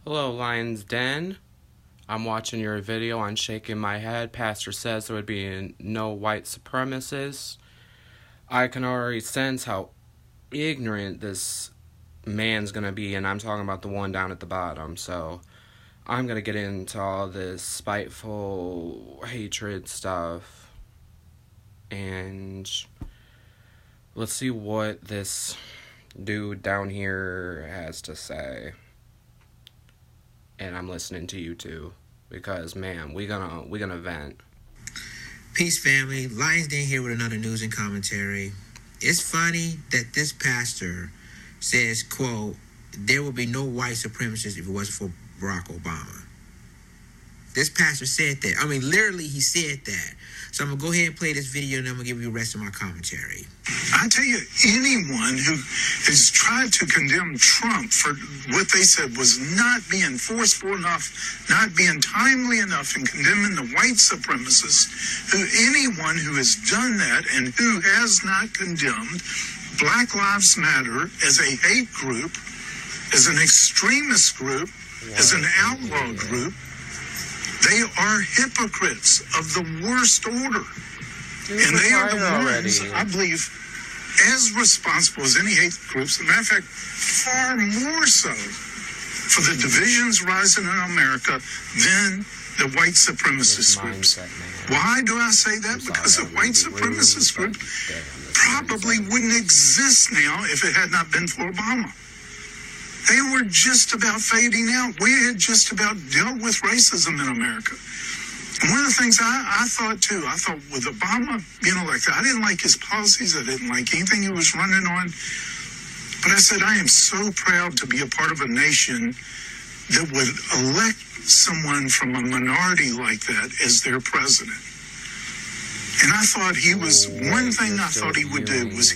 Hello, Lion's Den. I'm watching your video on shaking my head. Pastor says there would be no white supremacists. I can already sense how ignorant this man's gonna be, and I'm talking about the one down at the bottom. So I'm gonna get into all this spiteful hatred stuff, and let's see what this dude down here has to say. And I'm listening to you too, because man, we gonna vent. Peace, family. Lions Den here with another news and commentary. It's funny that this pastor says, quote, there will be no white supremacists if it wasn't for Barack Obama. This pastor said that. I mean, literally, he said that. So I'm going to go ahead and play this video, and I'm going to give you the rest of my commentary. I tell you, anyone who has tried to condemn Trump for what they said was not being forceful enough, not being timely enough in condemning the white supremacists, anyone who has done that and who has not condemned Black Lives Matter as a hate group, as an extremist group, as an outlaw group, they are hypocrites of the worst order. And they are the ones, I believe, as responsible as any hate groups. As a matter of fact, far more so for the divisions rising in America than the white supremacist groups. Why do I say that? Because the white supremacist group probably wouldn't exist now if it had not been for Obama. They were just about fading out. We had just about dealt with racism in America. And one of the things I thought, too, with Obama being elected, I didn't like his policies. I didn't like anything he was running on. But I said, I am so proud to be a part of a nation that would elect someone from a minority like that as their president. And I thought one thing I thought he would do was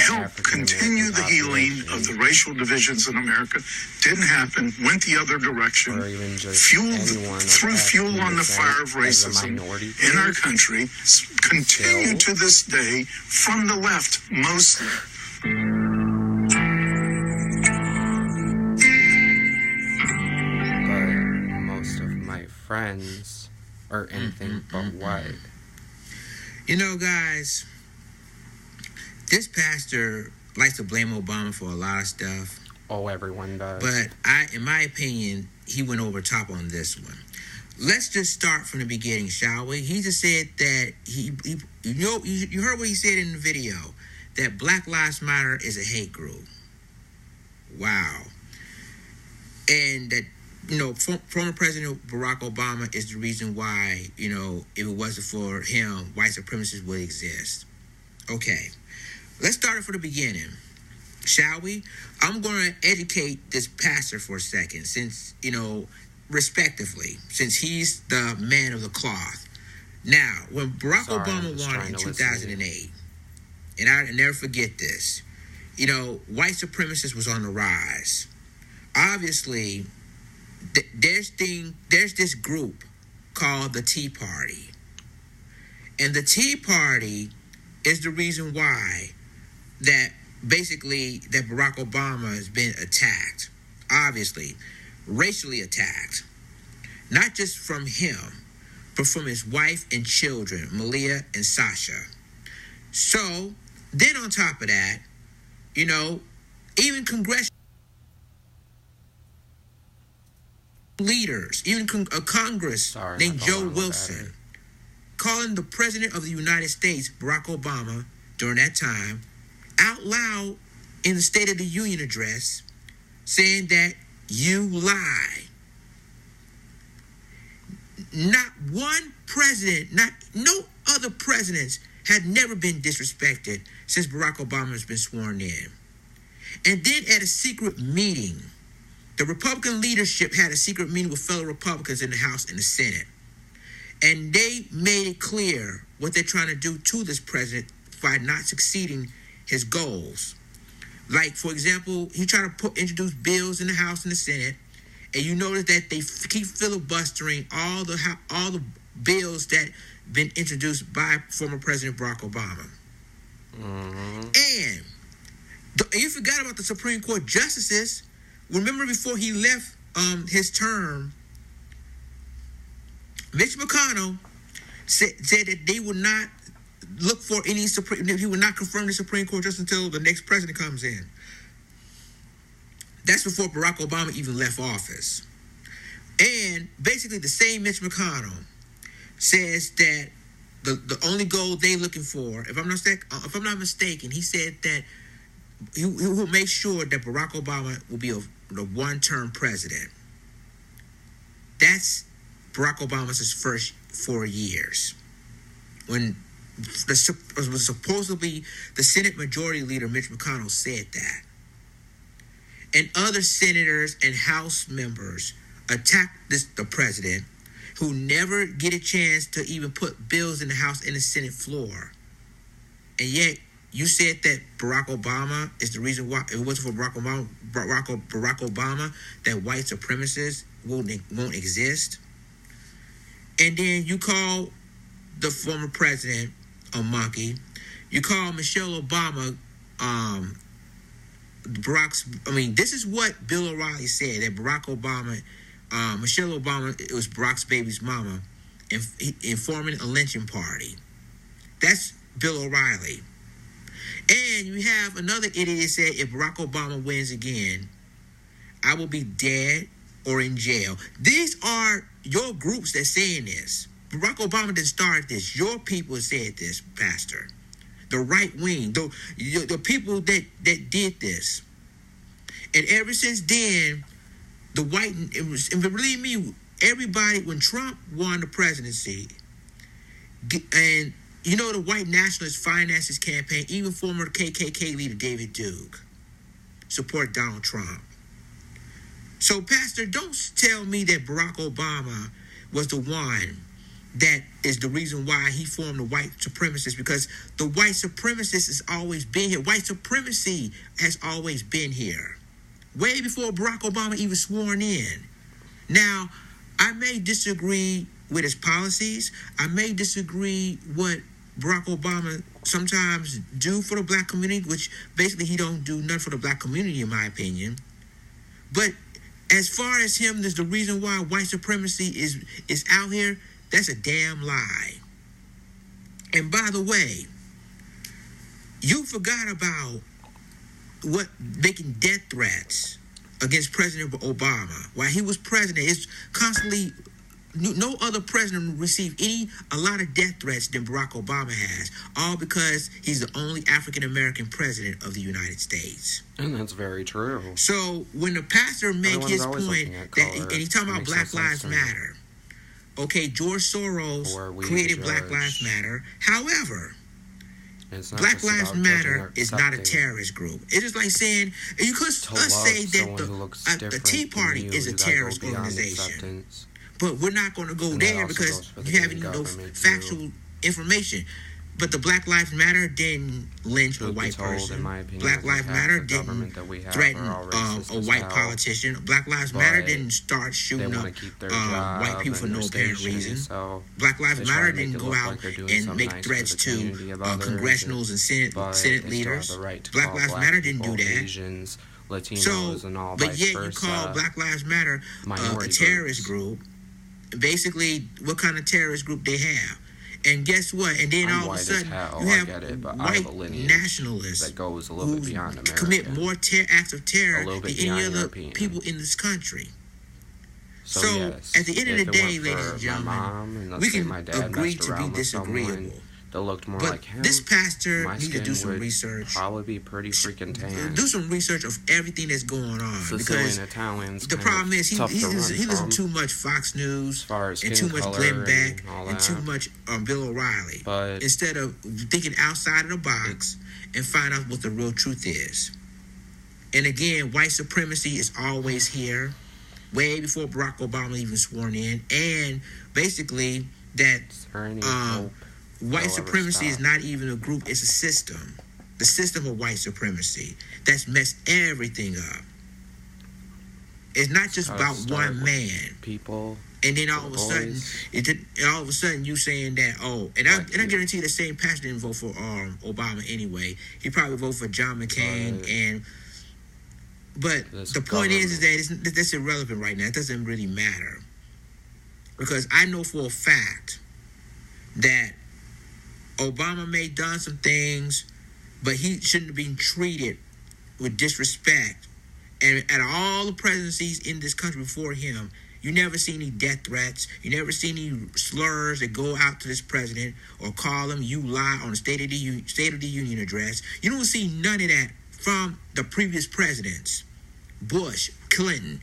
help continue the healing of the racial divisions in America. Didn't happen. Went the other direction. Threw fuel on the fire of racism in our country. Continue to this day from the left, mostly. But most of my friends are anything but white. You know, guys, this pastor likes to blame Obama for a lot of stuff. Oh, everyone does. But in my opinion, he went over top on this one. Let's just start from the beginning, shall we? He just said that you heard what he said in the video, that Black Lives Matter is a hate group. Wow. And that, former President Barack Obama is the reason why, if it wasn't for him, white supremacists would exist. Okay. Let's start it from the beginning, shall we? I'm going to educate this pastor for a second, since, respectively, since he's the man of the cloth. Now, when Barack Obama won in 2008, and I never forget this, white supremacists was on the rise. Obviously, there's this group called the Tea Party. And the Tea Party is the reason why that Barack Obama has been attacked, obviously, racially attacked, not just from him, but from his wife and children, Malia and Sasha. So, then on top of that, even congressional leaders, even a Congress named Joe Wilson, calling the President of the United States, Barack Obama, during that time, out loud in the State of the Union address, saying that you lie. Not one president, no other presidents had never been disrespected since Barack Obama has been sworn in. And then at a secret meeting, the Republican leadership had a secret meeting with fellow Republicans in the House and the Senate. And they made it clear what they're trying to do to this president by not succeeding his goals. Like, for example, he tried to introduce bills in the House and the Senate, and you notice that they keep filibustering all the bills that been introduced by former President Barack Obama. Mm-hmm. And you forgot about the Supreme Court justices remember before he left his term, Mitch McConnell said that they would not look for any he would not confirm the Supreme Court just until the next president comes in. That's before Barack Obama even left office. And basically the same Mitch McConnell says that the only goal they're looking for, if I'm not mistaken, he said that he will make sure that Barack Obama will be the one-term president. That's Barack Obama's first 4 years. When was supposedly the Senate Majority Leader Mitch McConnell said that. And other senators and House members attacked the president, who never get a chance to even put bills in the House and the Senate floor. And yet, you said that Barack Obama is the reason why, if it wasn't for Barack Obama, that white supremacists won't exist. And then you call the former president a monkey. You call Michelle Obama, this is what Bill O'Reilly said, that Barack Obama, Michelle Obama, it was Barack's baby's mama, informing a lynching party. That's Bill O'Reilly. And you have another idiot that said, if Barack Obama wins again, I will be dead or in jail. These are your groups that's saying this. Barack Obama didn't start this. Your people said this, Pastor. The right wing, the people that did this. And ever since then, and believe me, everybody, when Trump won the presidency, and you know the white nationalists financed his campaign, even former KKK leader David Duke support Donald Trump. So, Pastor, don't tell me that Barack Obama was the one that is the reason why he formed the white supremacists, because the white supremacists has always been here. White supremacy has always been here, way before Barack Obama even sworn in. Now, I may disagree with his policies. I may disagree what Barack Obama sometimes do for the black community, which basically he don't do nothing for the black community, in my opinion. But as far as him, there's the reason why white supremacy is out here, that's a damn lie. And by the way, you forgot about what making death threats against President Obama while he was president. It's constantly, no other president received a lot of death threats than Barack Obama has, all because he's the only African American president of the United States. And that's very true. So when the pastor make his point and he's talking about Black Lives Matter, okay, George Soros created Black Lives Matter. However, Black Lives Matter is not a terrorist group. It's just like saying, you could say that the Tea Party is a terrorist organization. But we're not going to go there because you haven't no factual information. But the Black Lives Matter didn't lynch a white person. Black Lives Matter didn't threaten a white politician. Black Lives Matter didn't start shooting up white people for no apparent reason. Black Lives Matter didn't go out and make threats to congressionals and Senate leaders. Black Lives Matter didn't do that. Latinos and all, but yet you call Black Lives Matter a terrorist group. Basically, what kind of terrorist group they have? And guess what? And then all of a sudden, you have white nationalists that goes a little bit beyond America, commit more acts of terror than any other people in this country. So yes, at the end of the day, ladies and gentlemen, we can agree to be disagreeable. That looked more but like him. This pastor needs to do some research. Probably be pretty freaking tan. Do some research of everything that's going on. Sicilian because Italians. The problem is he listens too much Fox News and too much Glenn Beck and too much Bill O'Reilly. But instead of thinking outside of the box and find out what the real truth is. And again, white supremacy is always here, way before Barack Obama even sworn in, and basically that white supremacy is not even a group, it's a system. The system of white supremacy that's messed everything up. It's not just about one man. People. And then all of a sudden, you saying that, I guarantee the same pastor didn't vote for Obama anyway. He probably voted for John McCain and But this the point government. is that that's irrelevant right now. It doesn't really matter. Because I know for a fact that Obama may have done some things, but he shouldn't have been treated with disrespect. And at all the presidencies in this country before him, you never see any death threats. You never see any slurs that go out to this president or call him "you lie" on the State of the Union address. You don't see none of that from the previous presidents: Bush, Clinton,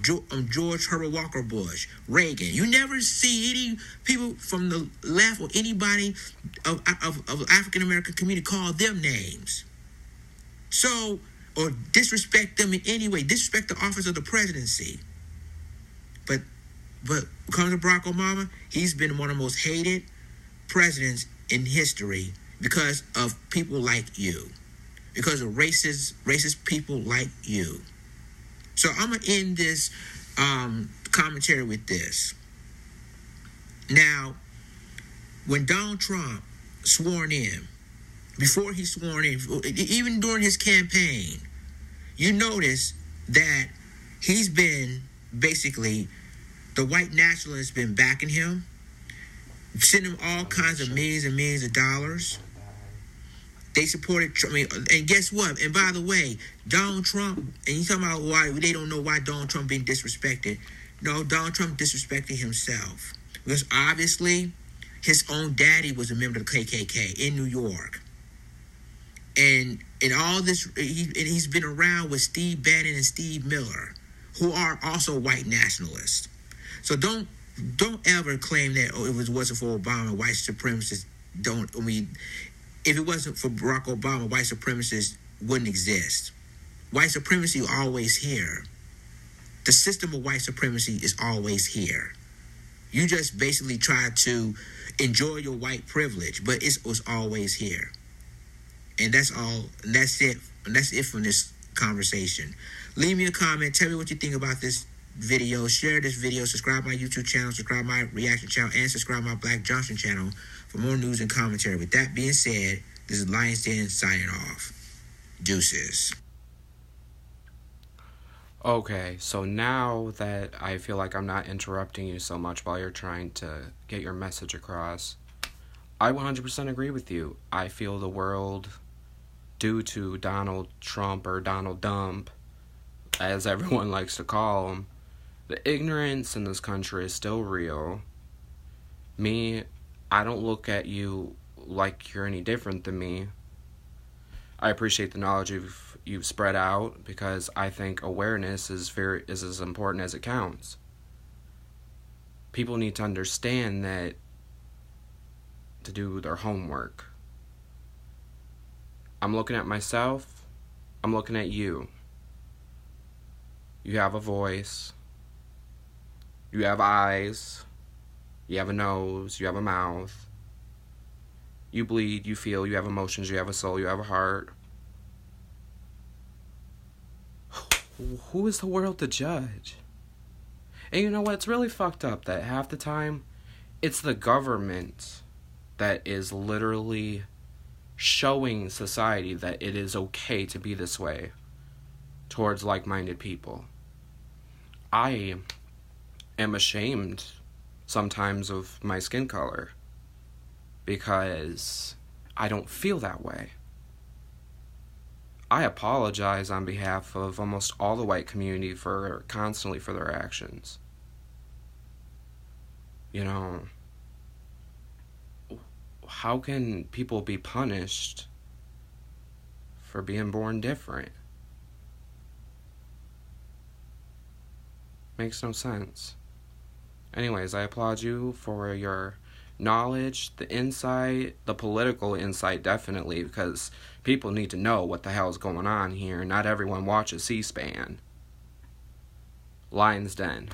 George Herbert Walker Bush, Reagan. You never see any people from the left or anybody of African American community call them names. So, or disrespect them in any way, disrespect the office of the presidency. But comes to Barack Obama, he's been one of the most hated presidents in history because of people like you, because of racist people like you. So I'm gonna end this commentary with this. Now, when Donald Trump sworn in, before he sworn in, even during his campaign, you notice that he's been basically, the white nationalists been backing him, sending him all kinds of millions and millions of dollars. They supported Trump. And guess what? And by the way, Donald Trump, and you talking about why they don't know why Donald Trump being disrespected. No, Donald Trump disrespected himself. Because obviously, his own daddy was a member of the KKK in New York. And all this, he's been around with Steve Bannon and Steve Miller, who are also white nationalists. So don't ever claim that it wasn't for Obama, white supremacists if it wasn't for Barack Obama, white supremacists wouldn't exist. White supremacy always here. The system of white supremacy is always here. You just basically try to enjoy your white privilege, but it was always here. And that's all. And that's it. And that's it from this conversation. Leave me a comment. Tell me what you think about this video. Share this video. Subscribe my YouTube channel. Subscribe my reaction channel. And subscribe my Black Johnson channel for more news and commentary. With that being said, this is Lion's Den signing off. Deuces. Okay, so now that I feel like I'm not interrupting you so much while you're trying to get your message across, I 100% agree with you. I feel the world, due to Donald Trump or Donald Dump, as everyone likes to call him, the ignorance in this country is still real. Me, I don't look at you like you're any different than me. I appreciate the knowledge you've spread out, because I think awareness is as important as it counts. People need to understand that to do their homework. I'm looking at myself. I'm looking at you. You have a voice. You have eyes. You have a nose. You have a mouth. You bleed. You feel. You have emotions. You have a soul. You have a heart. Who is the world to judge? And you know what? It's really fucked up that half the time it's the government that is literally showing society that it is okay to be this way towards like-minded people. I am ashamed sometimes of my skin color because I don't feel that way. I apologize on behalf of almost all the white community constantly for their actions. You know, how can people be punished for being born different? Makes no sense. Anyways, I applaud you for your knowledge, the insight, the political insight, definitely, because people need to know what the hell is going on here. Not everyone watches C-SPAN. Lion's Den.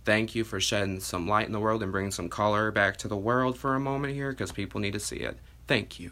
Thank you for shedding some light in the world and bringing some color back to the world for a moment here, because people need to see it. Thank you.